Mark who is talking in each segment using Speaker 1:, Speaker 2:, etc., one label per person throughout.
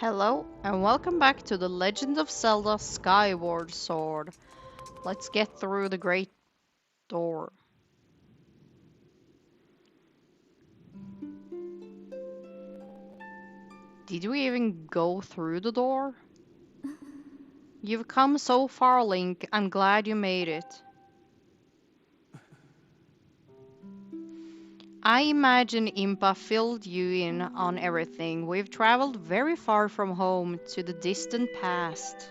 Speaker 1: Hello, and welcome back to The Legend of Zelda Skyward Sword. Let's get through the great door. Did we even go through the door? You've come so far, Link. I'm glad you made it. I imagine Impa filled you in on everything. We've traveled very far from home to the distant past.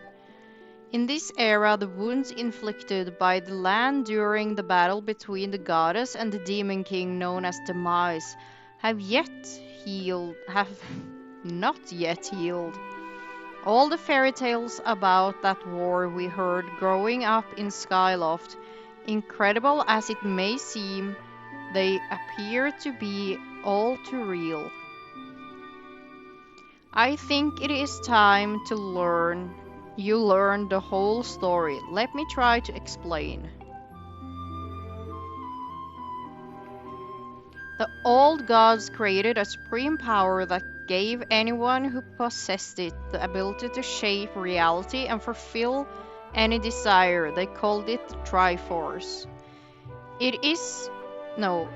Speaker 1: In this era, the wounds inflicted by the land during the battle between the goddess and the demon king known as Demise have not yet healed. All the fairy tales about that war we heard growing up in Skyloft, incredible as it may seem, they appear to be all too real. I think it is time to you learn the whole story. Let me try to explain. The old gods created a supreme power that gave anyone who possessed it the ability to shape reality and fulfill any desire. They called it the Triforce.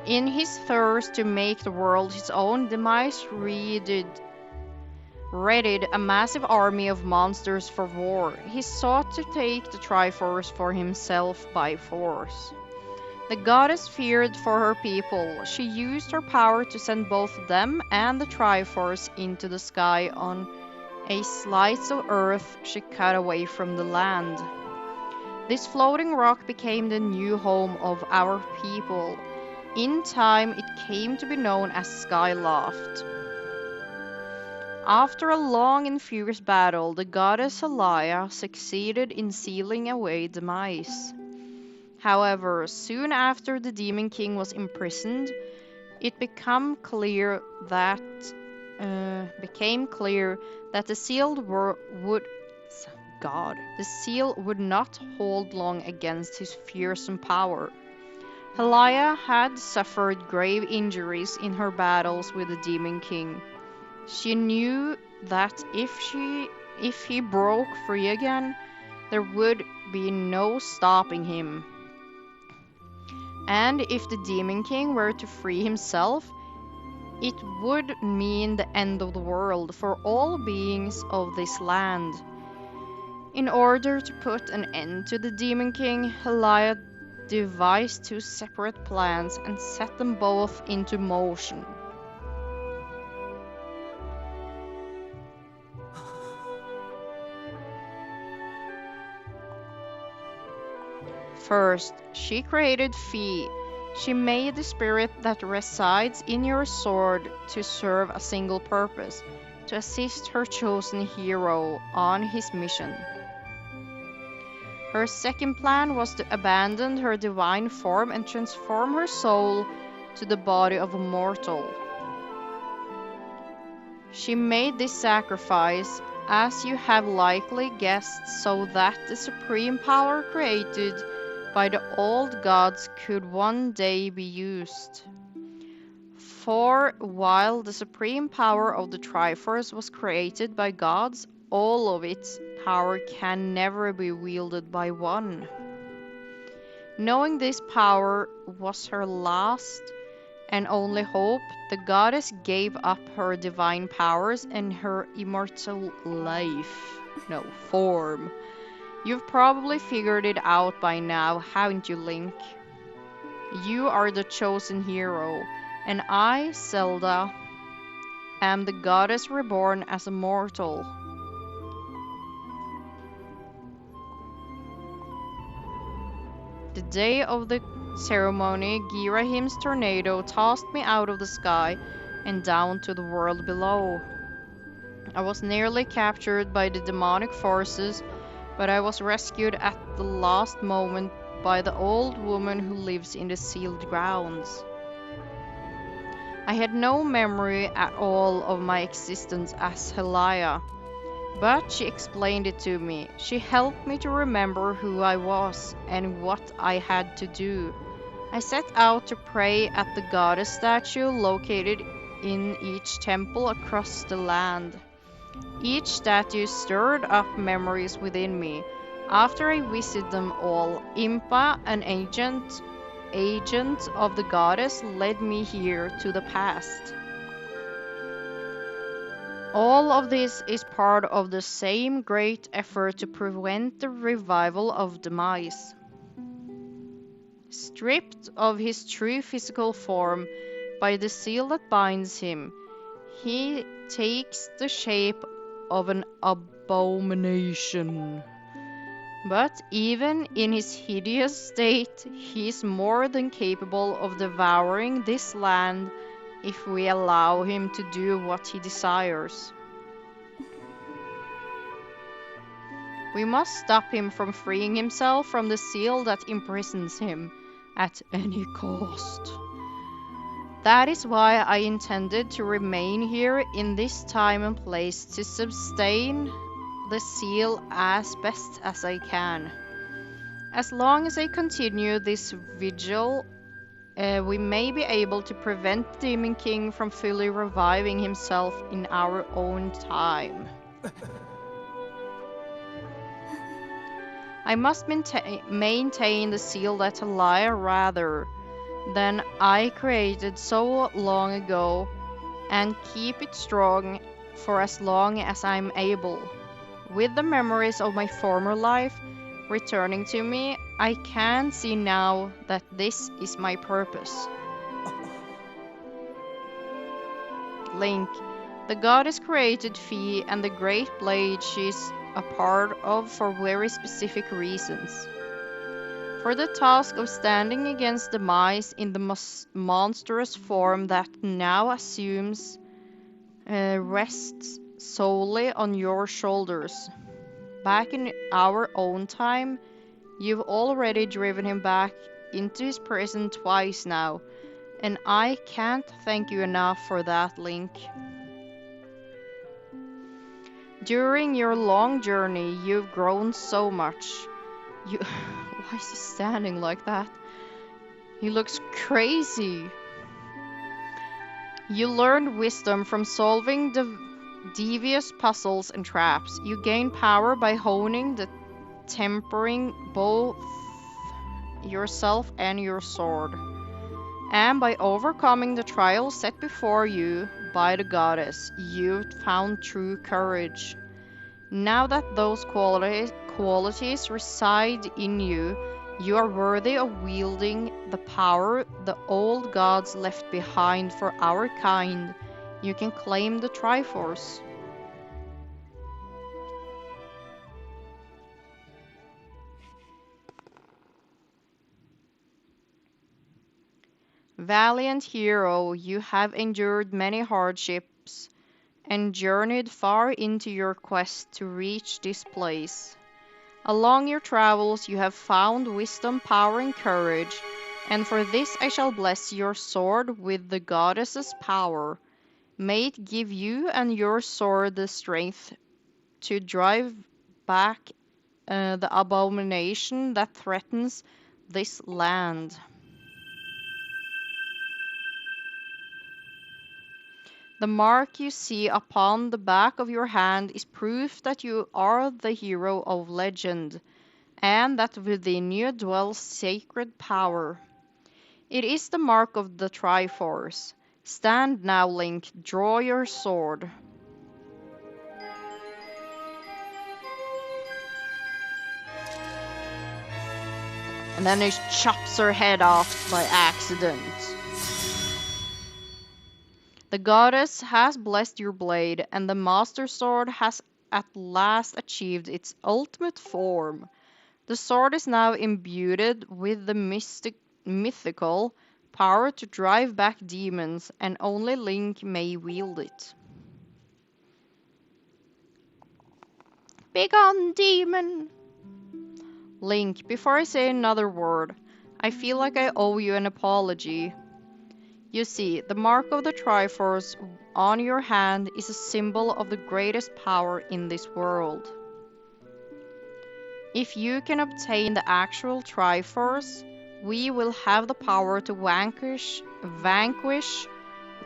Speaker 1: In his thirst to make the world his own, Demise readied a massive army of monsters for war. He sought to take the Triforce for himself by force. The goddess feared for her people. She used her power to send both them and the Triforce into the sky on a slice of earth she cut away from the land. This floating rock became the new home of our people. In time, it came to be known as Skyloft. After a long and furious battle, the goddess Helaya succeeded in sealing away Demise. However, soon after the Demon King was imprisoned, it became clear that the seal would not hold long against his fearsome power. Helaya had suffered grave injuries in her battles with the Demon King. She knew that if he broke free again, there would be no stopping him. And if the Demon King were to free himself, it would mean the end of the world for all beings of this land. In order to put an end to the Demon King, Helaya devised two separate plans and set them both into motion. First, she created Fi. She made the spirit that resides in your sword to serve a single purpose, to assist her chosen hero on his mission. Her second plan was to abandon her divine form and transform her soul to the body of a mortal. She made this sacrifice, as you have likely guessed, so that the supreme power created by the old gods could one day be used. For while the supreme power of the Triforce was created by gods, all of its power can never be wielded by one. Knowing this power was her last and only hope, the goddess gave up her divine powers and her immortal form. You've probably figured it out by now, haven't you, Link? You are the chosen hero, and I, Zelda, am the goddess reborn as a mortal. The day of the ceremony, Girahim's tornado tossed me out of the sky and down to the world below. I was nearly captured by the demonic forces, but I was rescued at the last moment by the old woman who lives in the sealed grounds. I had no memory at all of my existence as Helaya, but she explained it to me. She helped me to remember who I was and what I had to do. I set out to pray at the goddess statue located in each temple across the land. Each statue stirred up memories within me. After I visited them all, Impa, an agent of the goddess, led me here to the past. All of this is part of the same great effort to prevent the revival of Demise. Stripped of his true physical form by the seal that binds him, he takes the shape of an abomination. But even in his hideous state, he is more than capable of devouring this land if we allow him to do what he desires. We must stop him from freeing himself from the seal that imprisons him at any cost. That is why I intended to remain here in this time and place to sustain the seal as best as I can. As long as I continue this vigil, we may be able to prevent the Demon King from fully reviving himself in our own time. I must maintain the seal that Elia rather than I created so long ago, and keep it strong for as long as I'm able. With the memories of my former life returning to me, I can see now that this is my purpose. Link, the goddess created Fi and the great blade she's a part of for very specific reasons. For the task of standing against Demise in the monstrous form that now assumes rests solely on your shoulders. Back in our own time, you've already driven him back into his prison twice now, and I can't thank you enough for that, Link. During your long journey, you've grown so much. Why is he standing like that? He looks crazy. You learned wisdom from solving the devious puzzles and traps. You gain power by honing the tempering both yourself and your sword. And by overcoming the trials set before you by the goddess, you've found true courage. Now that those qualities reside in you, you are worthy of wielding the power the old gods left behind for our kind. You can claim the Triforce. Valiant hero, you have endured many hardships and journeyed far into your quest to reach this place. Along your travels you have found wisdom, power, and courage, and for this I shall bless your sword with the goddess's power. May it give you and your sword the strength to drive back the abomination that threatens this land. The mark you see upon the back of your hand is proof that you are the hero of legend, and that within you dwells sacred power. It is the mark of the Triforce. Stand now, Link, draw your sword. And then he chops her head off by accident. The goddess has blessed your blade, and the Master Sword has at last achieved its ultimate form. The sword is now imbued with the mythical power to drive back demons, and only Link may wield it. Begone, demon! Link, before I say another word, I feel like I owe you an apology. You see, the mark of the Triforce on your hand is a symbol of the greatest power in this world. If you can obtain the actual Triforce, we will have the power to vanquish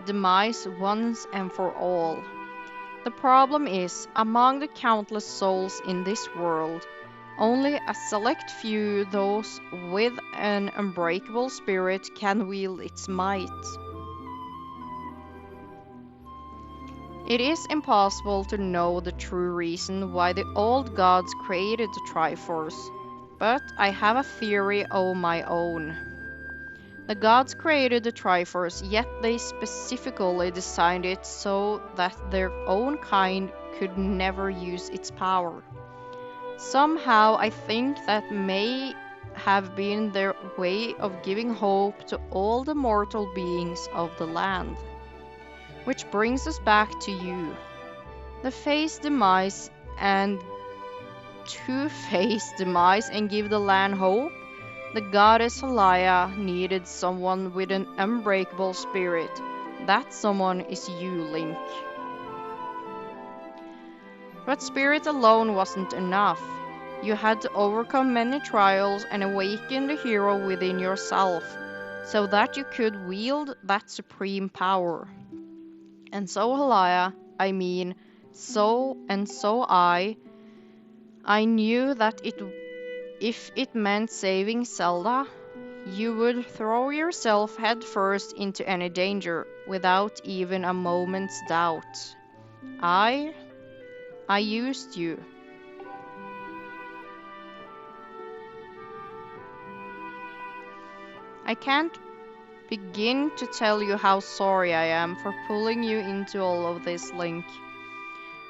Speaker 1: Demise once and for all. The problem is, among the countless souls in this world, only a select few, those with an unbreakable spirit, can wield its might. It is impossible to know the true reason why the old gods created the Triforce, but I have a theory of my own. The gods created the Triforce, yet they specifically designed it so that their own kind could never use its power. Somehow I think that may have been their way of giving hope to all the mortal beings of the land. Which brings us back to you. The face demise and to face demise and give the land hope. The goddess Halaya needed someone with an unbreakable spirit. That someone is you, Link. But spirit alone wasn't enough. You had to overcome many trials and awaken the hero within yourself, so that you could wield that supreme power. And so Halaya, I knew that if it meant saving Zelda, you would throw yourself headfirst into any danger without even a moment's doubt. I used you. I can't begin to tell you how sorry I am for pulling you into all of this, Link.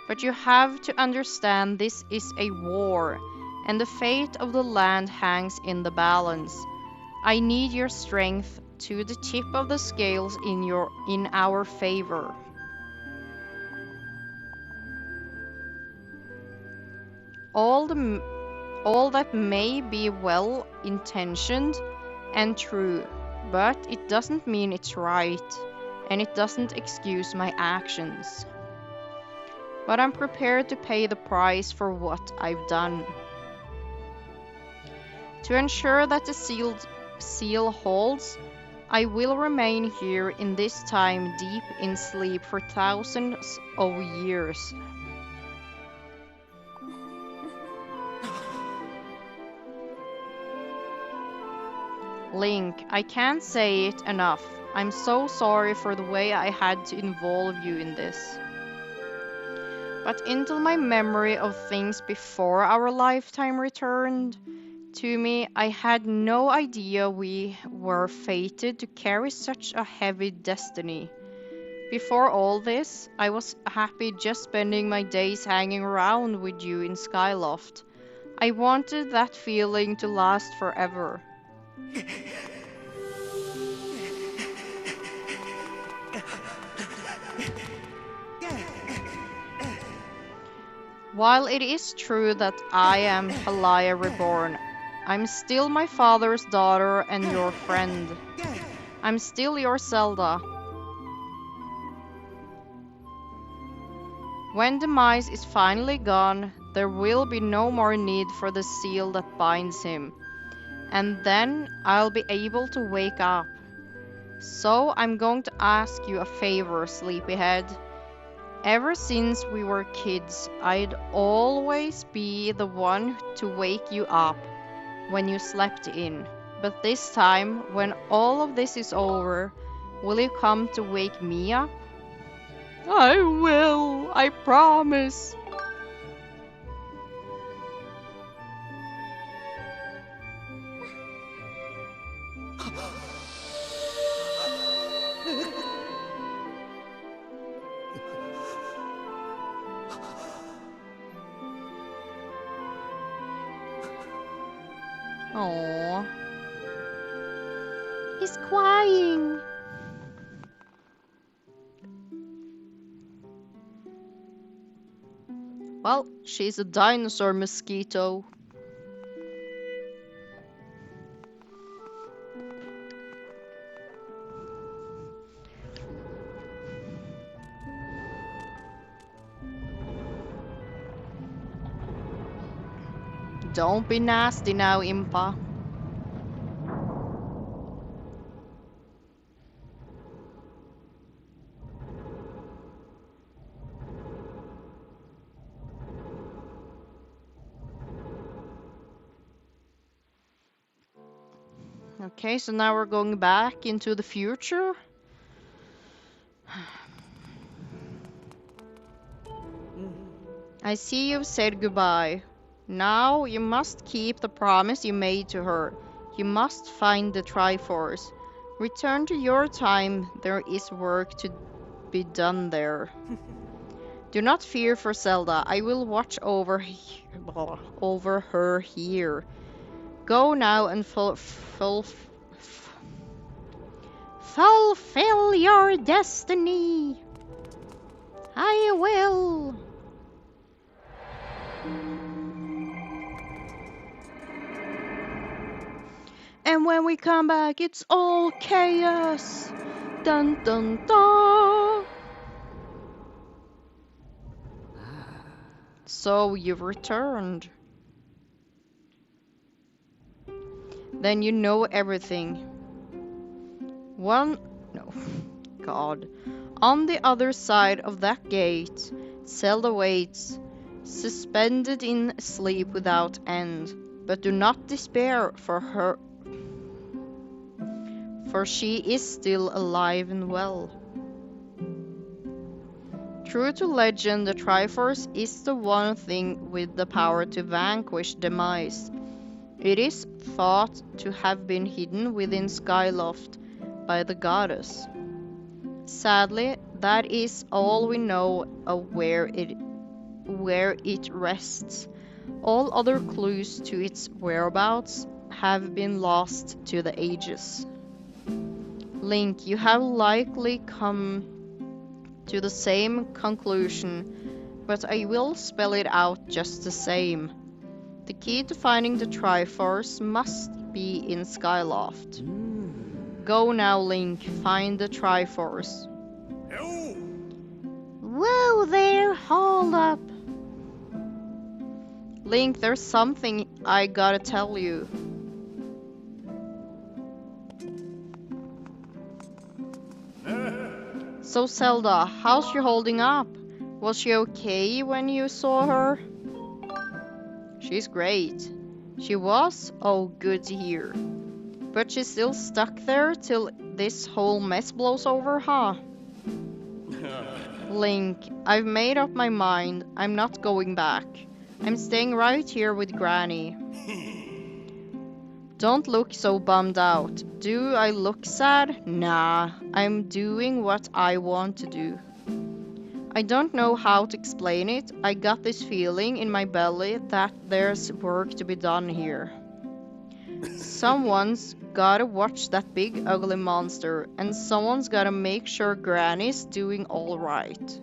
Speaker 1: But you have to understand this is a war, and the fate of the land hangs in the balance. I need your strength to the tip of the scales in our favor. All that may be well intentioned and true, but it doesn't mean it's right, and it doesn't excuse my actions. But I'm prepared to pay the price for what I've done. To ensure that the seal holds, I will remain here in this time deep in sleep for thousands of years. Link, I can't say it enough. I'm so sorry for the way I had to involve you in this. But until my memory of things before our lifetime returned to me, I had no idea we were fated to carry such a heavy destiny. Before all this, I was happy just spending my days hanging around with you in Skyloft. I wanted that feeling to last forever. While it is true that I am Halaya Reborn, I'm still my father's daughter and your friend. I'm still your Zelda. When Demise is finally gone, there will be no more need for the seal that binds him. And then I'll be able to wake up. So I'm going to ask you a favor, Sleepyhead. Ever since we were kids, I'd always be the one to wake you up when you slept in. But this time, when all of this is over, will you come to wake me up? I will, I promise. Aww. He's crying. Well, she's a dinosaur mosquito. Don't be nasty now, Impa. Okay, so now we're going back into the future. I see you've said goodbye. Now you must keep the promise you made to her. You must find the Triforce. Return to your time. There is work to be done there. Do not fear for Zelda. I will watch over her here. Go now and fulfill your destiny. I will. And when we come back, it's all chaos. Dun dun dun. So you've returned. Then you know everything. No, God. On the other side of that gate, Zelda waits, suspended in sleep without end. But do not despair for she is still alive and well. True to legend, the Triforce is the one thing with the power to vanquish demise. It is thought to have been hidden within Skyloft by the goddess. Sadly, that is all we know of where it rests. All other clues to its whereabouts have been lost to the ages. Link, you have likely come to the same conclusion, but I will spell it out just the same. The key to finding the Triforce must be in Skyloft. Go now, Link, find the Triforce. Whoa there, hold up. Link, there's something I gotta tell you. So Zelda, how's she holding up? Was she okay when you saw her? She's great. She was? Oh, good to hear. But she's still stuck there till this whole mess blows over, huh? Link, I've made up my mind. I'm not going back. I'm staying right here with Granny. Don't look so bummed out. Do I look sad? Nah, I'm doing what I want to do. I don't know how to explain it. I got this feeling in my belly that there's work to be done here. Someone's gotta watch that big ugly monster, and someone's gotta make sure Granny's doing all right.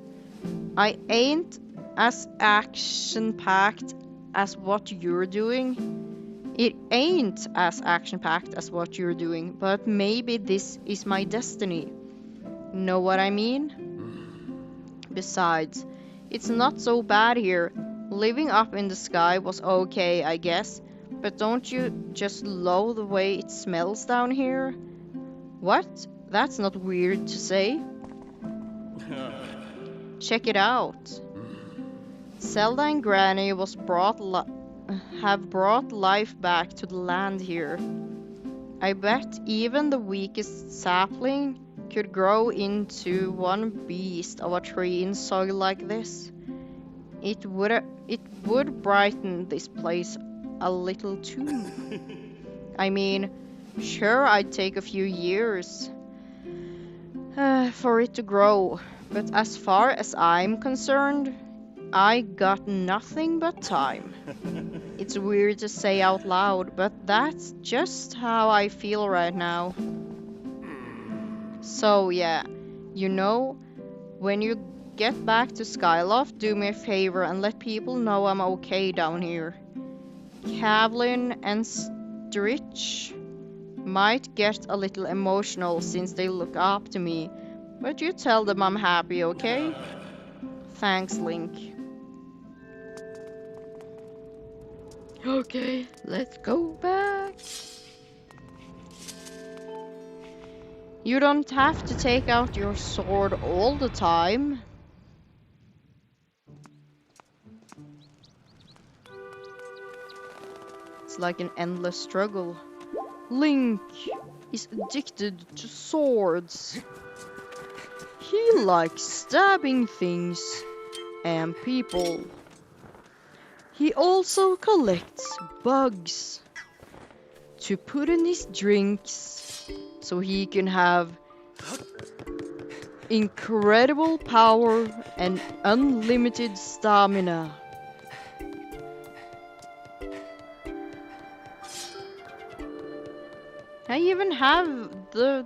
Speaker 1: I ain't as action-packed as what you're doing. It ain't as action-packed as what you're doing, but maybe this is my destiny. Know what I mean? Besides, it's not so bad here. Living up in the sky was okay, I guess, but don't you just love the way it smells down here? What? That's not weird to say. Check it out. Zelda and Granny have brought life back to the land here. I bet even the weakest sapling could grow into one beast of a tree in soil like this. It would brighten this place a little too. I mean, sure, I'd take a few years for it to grow, but as far as I'm concerned, I got nothing but time. It's weird to say out loud, but that's just how I feel right now. So yeah, you know, when you get back to Skyloft, do me a favor and let people know I'm okay down here. Kavlin and Stritch might get a little emotional since they look up to me, but you tell them I'm happy, okay? Thanks, Link. Okay, let's go back. You don't have to take out your sword all the time. It's like an endless struggle. Link is addicted to swords. He likes stabbing things and people. He also collects bugs to put in his drinks so he can have incredible power and unlimited stamina. I even have the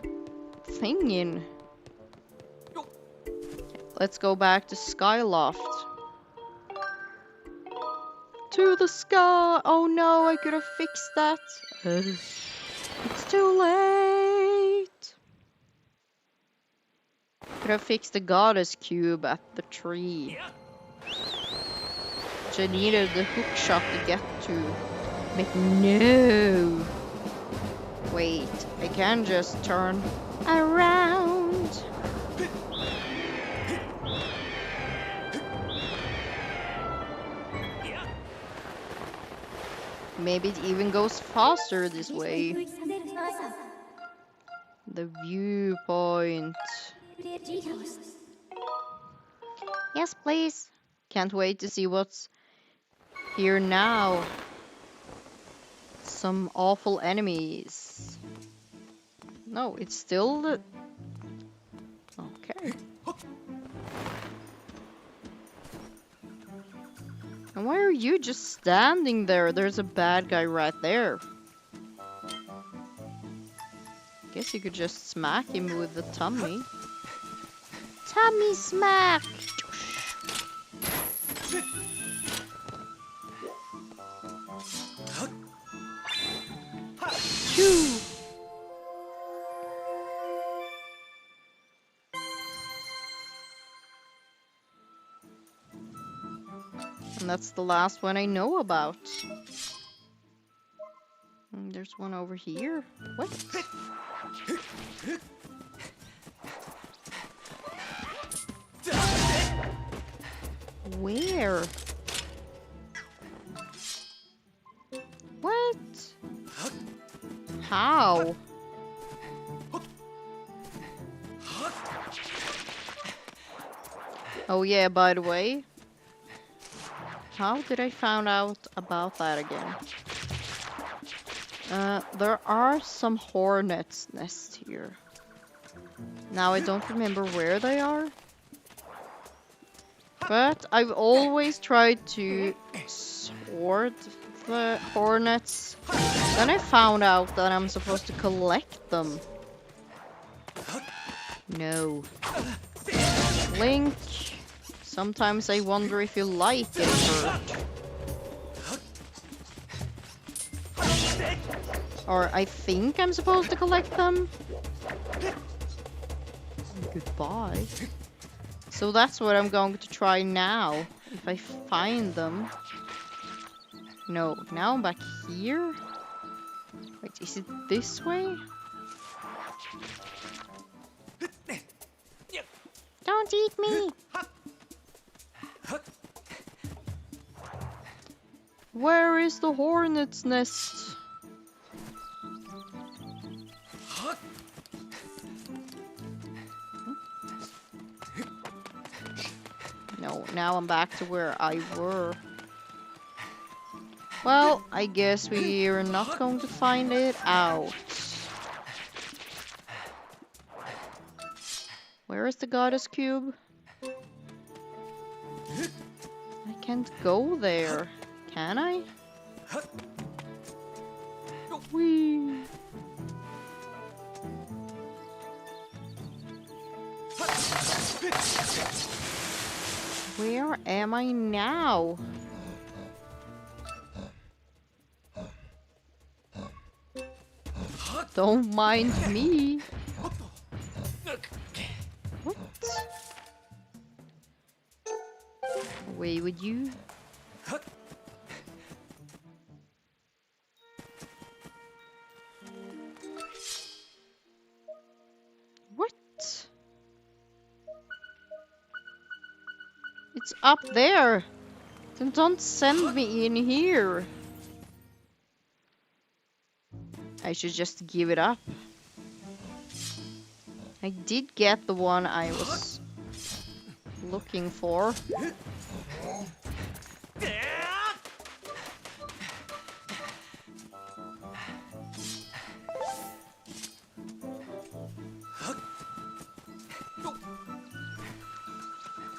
Speaker 1: thing in. Let's go back to Skyloft. To the sky! Oh no, I could have fixed that. It's too late. Could have fixed the goddess cube at the tree. Which I needed the hook shot to get to. But no. Wait, I can just turn around. Maybe it even goes faster this way. The viewpoint. Yes, please. Can't wait to see what's here now. Some awful enemies. No, it's still the... Okay. And why are you just standing there? There's a bad guy right there. Guess you could just smack him with the tummy. Tummy smack! Choo! And that's the last one I know about. And there's one over here. What? Where? What? How? Oh yeah, by the way. How did I find out about that again? There are some hornets' nests here. Now I don't remember where they are. But I've always tried to sort the hornets. Then I found out that I'm supposed to collect them. No. Link. Sometimes I wonder if you like it hurt. Or I think I'm supposed to collect them. Goodbye. So that's what I'm going to try now. If I find them. No, now I'm back here. Wait, is it this way? Don't eat me! Where is the hornet's nest? No, now I'm back to where I were. Well, I guess we're not going to find it out. Where is the goddess cube? I can't go there. Can I? Whee! Where am I now? Don't mind me. What? Away with you. What? It's up there. Then don't send me in here. I should just give it up. I did get the one I was looking for.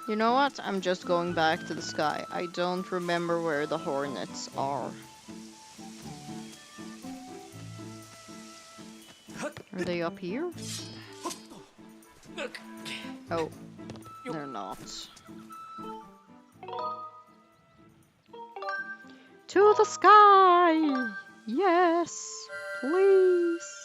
Speaker 1: You know what? I'm just going back to the sky. I don't remember where the hornets are. Are they up here? Oh, they're not. To the sky! Yes, please.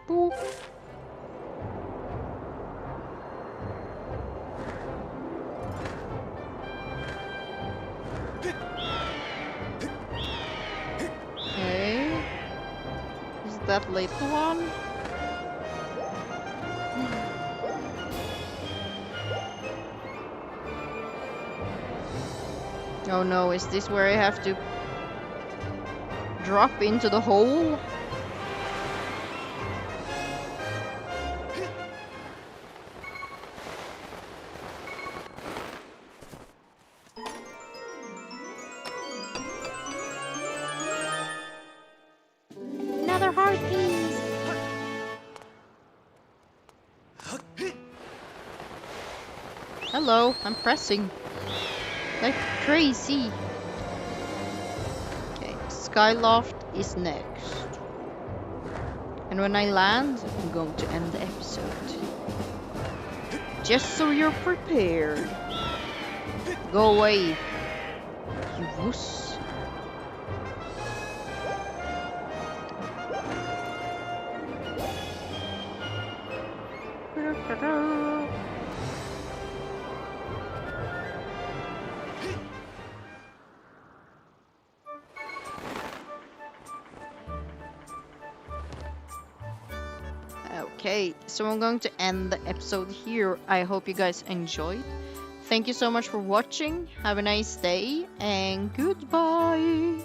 Speaker 1: Boop. Okay. Is that little one? Oh no, is this where I have to drop into the hole? Another heart, please. Hello, I'm pressing like crazy. Okay, Skyloft is next. And when I land, I'm going to end the episode. Just so you're prepared. Go away, you wuss. Okay, so I'm going to end the episode here. I hope you guys enjoyed. Thank you so much for watching. Have a nice day and goodbye.